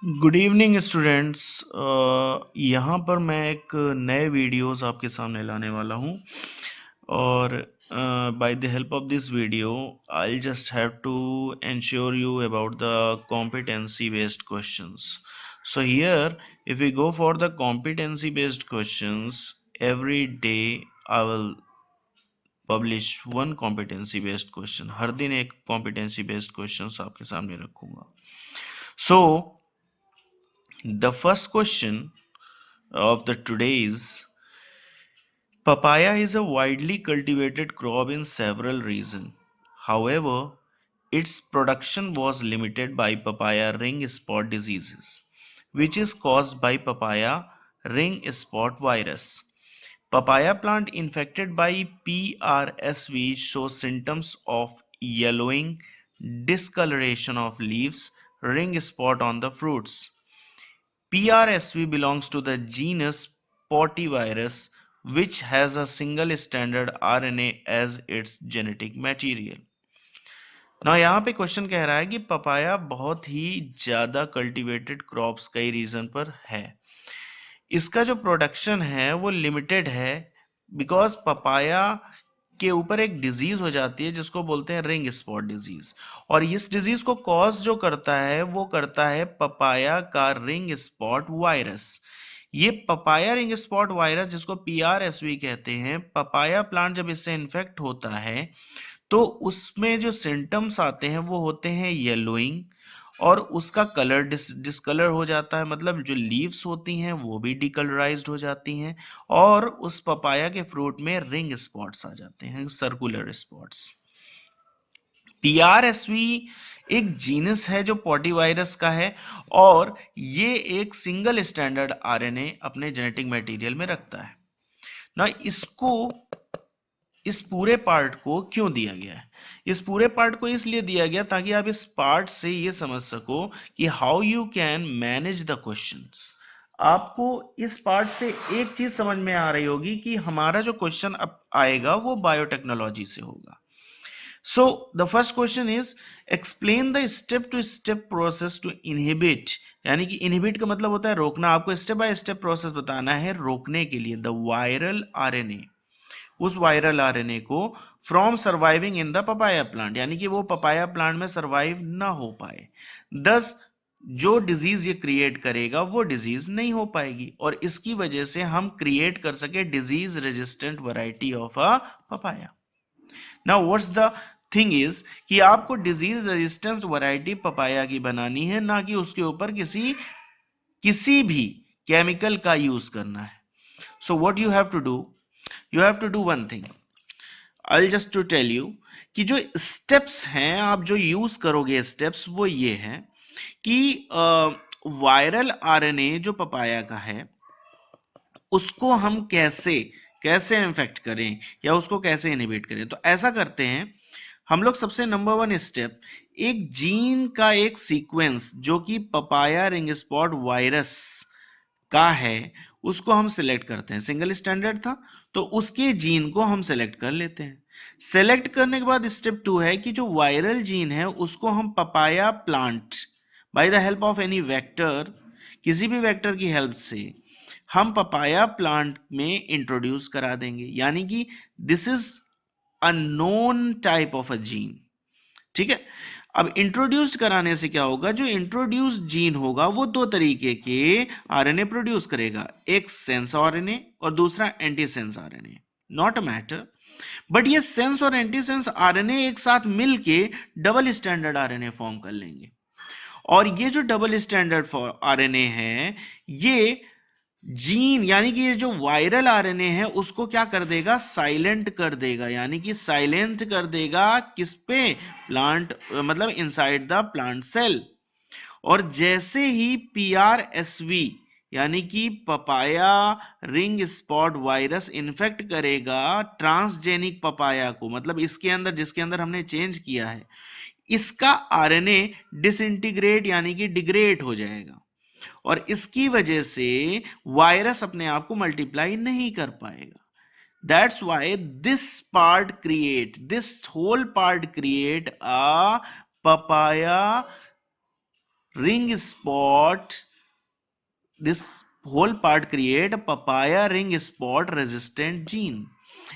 Good evening students. यहाँ पर मैं एक नए वीडियोस आपके सामने लाने वाला हूँ और by the help of this video I just have to ensure you about the competency based questions. So here if we go for the competency based questions, every day I will publish one competency based question. हर दिन एक competency based questions आपके सामने रखूँगा. So the first question of the today is: papaya is a widely cultivated crop in several regions. However, its production was limited by papaya ring spot diseases, which is caused by papaya ring spot virus. Papaya plant infected by PRSV show symptoms of yellowing, discoloration of leaves, ring spot on the fruits. PRSV belongs to the genus Potyvirus, which has a single standard RNA as its genetic material. ना यहाँ पे question कह रहा है कि papaya बहुत ही ज़्यादा cultivated crops कई रीजन पर है. इसका जो प्रोडक्शन है वो लिमिटेड है बिकॉज पपाया के ऊपर एक डिजीज हो जाती है जिसको बोलते हैं रिंग स्पॉट डिजीज. और इस डिजीज को कॉज जो करता है वो करता है पपाया का रिंग स्पॉट वायरस. ये पपाया रिंग स्पॉट वायरस जिसको PRSV कहते हैं, पपाया प्लांट जब इससे इन्फेक्ट होता है तो उसमें जो सिम्टम्स आते हैं वो होते हैं येलोइंग और उसका कलर डिसकलर हो जाता है. मतलब जो लीव्स होती हैं वो भी डिकलराइज्ड हो जाती हैं और उस पपाया के फ्रूट में रिंग स्पॉट्स आ जाते हैं, सर्कुलर स्पॉट्स. PRSV एक जीनस है जो पॉटीवायरस का है और ये एक सिंगल स्टैंडर्ड RNA अपने जेनेटिक मटेरियल में रखता है ना. इसको इस पूरे पार्ट को क्यों दिया गया है? इस पूरे पार्ट को इसलिए दिया गया ताकि आप इस पार्ट से ये समझ सको कि how you can manage the questions. आपको इस पार्ट से एक चीज समझ में आ रही होगी कि हमारा जो क्वेश्चन अब आएगा वो बायोटेक्नोलॉजी से होगा. So the first question is explain the step to step process to inhibit. यानी कि inhibit का मतलब होता है रोकना. आपको स्टेप बाय स्टेप प्रोसेस बताना है रोकने के लिए द वायरल RNA, उस वायरल RNA को from surviving in the papaya plant, यानी कि वो पपाया प्लांट में सर्वाइव ना हो पाए. दस जो डिजीज ये क्रिएट करेगा वो डिजीज नहीं हो पाएगी और इसकी वजह से हम क्रिएट कर सके disease resistant variety of a papaya. Now what's the thing is कि आपको डिजीज रेजिस्टेंस वैरायटी पपाया की बनानी है, ना कि उसके ऊपर किसी भी केमिकल का यूज करना है. So what you have to do, you have to do one thing. I'll just to tell you कि जो स्टेप्स हैं आप जो यूज करोगे स्टेप्स वो ये हैं कि वायरल RNA जो पपाया का है उसको हम कैसे कैसे इन्फेक्ट करें या उसको कैसे इनहिबिट करें. तो ऐसा करते हैं हम लोग. सबसे नंबर वन स्टेप, एक जीन का एक सीक्वेंस जो कि पपाया रिंग स्पॉट वायरस का है उसको हम सिलेक्ट करते हैं. सिंगल स्टैंडर्ड था तो उसके जीन को हम सिलेक्ट कर लेते हैं. सेलेक्ट करने के बाद स्टेप टू है कि जो वायरल जीन है उसको हम papaya plant by the help of any vector, किसी भी वेक्टर की हेल्प से हम पपाया प्लांट में इंट्रोड्यूस करा देंगे. यानी कि this is a known type of a gene. ठीक है. अब इंट्रोड्यूस्ड कराने से क्या होगा, जो इंट्रोड्यूस्ड जीन होगा वो दो तरीके के RNA प्रोड्यूस करेगा, एक सेंस RNA और दूसरा anti sense RNA. Not a matter, but ये सेंस और एंटी सेंस RNA एक साथ मिलके डबल स्टैंडर्ड RNA फॉर्म कर लेंगे. और ये जो डबल स्टैंडर्ड RNA है ये जीन यानी कि ये जो वायरल RNA है उसको क्या कर देगा, साइलेंट कर देगा. यानी कि साइलेंट कर देगा किस पे, प्लांट मतलब इनसाइड द प्लांट सेल. और जैसे ही PRSV यानी कि papaya ring spot virus infect करेगा ट्रांसजेनिक पपाया को, मतलब इसके अंदर जिसके अंदर हमने चेंज किया है, इसका RNA डिसइंटीग्रेट यानी कि डिग्रेड हो जाएगा और इसकी वजह से वायरस अपने आप को मल्टीप्लाई नहीं कर पाएगा. That's why this whole part create a papaya ring spot, this whole part create a papaya ring spot resistant gene,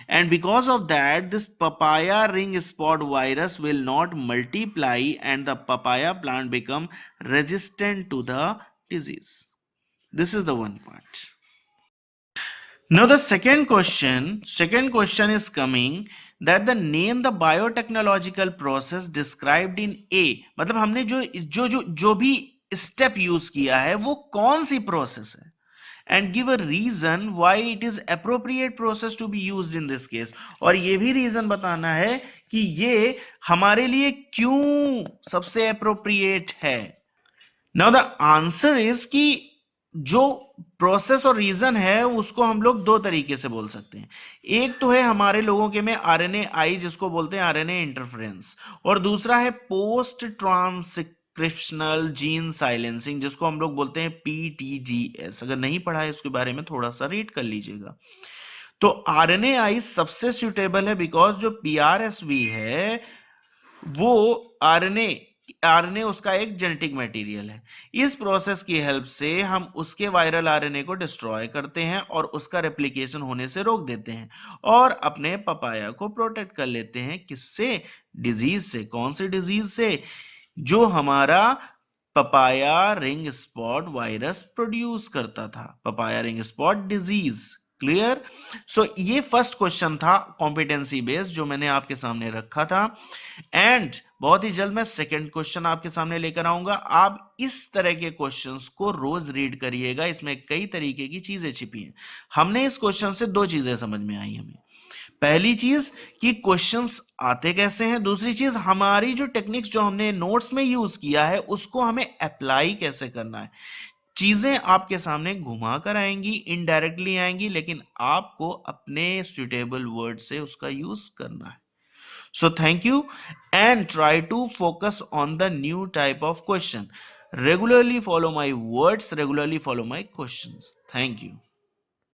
and because of that this papaya ring spot virus will not multiply and the papaya plant become resistant to the disease. This is the one part. Now the second question is coming that the name the biotechnological process described in A, मतलब हमने जो भी step use किया है वो कौन सी process है, and give a reason why it is appropriate process to be used in this case, और ये भी रीजन बताना है कि ये हमारे लिए क्यों सबसे अप्रोप्रिएट है. नाउ द आंसर इज कि जो प्रोसेस और रीजन है उसको हम लोग दो तरीके से बोल सकते हैं. एक तो है हमारे लोगों के में आरएनए आई जिसको बोलते हैं आरएनए इंटरफेरेंस, और दूसरा है पोस्ट ट्रांसक्रिप्शनल जीन साइलेंसिंग जिसको हम लोग बोलते हैं पीटीजीएस. अगर नहीं पढ़ा है इसके बारे में थोड़ा सा रीड कर लीजिएगा. तो आरएनए आई सबसे सुटेबल है बिकॉज जो पीआरएसवी है वो आरएनए उसका एक जेनेटिक मटेरियल है. इस प्रोसेस की हेल्प से हम उसके वायरल आरएनए को डिस्ट्रॉय करते हैं और उसका रेप्लिकेशन होने से रोक देते हैं और अपने पपाया को प्रोटेक्ट कर लेते हैं. किससे? डिजीज से. कौन सी डिजीज से? जो हमारा papaya ring spot virus produce करता था, papaya ring spot disease. Clear? So ये फर्स्ट क्वेश्चन था कॉम्पिटेंसी बेस्ड जो मैंने आपके सामने रखा था, एंड बहुत ही जल्द मैं सेकंड क्वेश्चन आपके सामने लेकर आऊंगा. आप इस तरह के क्वेश्चंस को रोज रीड करिएगा, इसमें कई तरीके की चीजें छिपी हैं. हमने इस क्वेश्चन से दो चीजें समझ में आई हमें. पहली चीज कि क्वेश्चंस आते कैसे हैं, दूसरी चीज हमारी जो टेक्निक्स जो हमने नोट्स में यूज किया है उसको हमें अप्लाई कैसे करना है. चीजें आपके सामने घुमा कर आएंगी, इनडायरेक्टली आएंगी, लेकिन आपको अपने सुटेबल वर्ड से उसका यूज करना है. So thank you and try to focus on the new type of question. Regularly follow my words, regularly follow my questions. Thank you.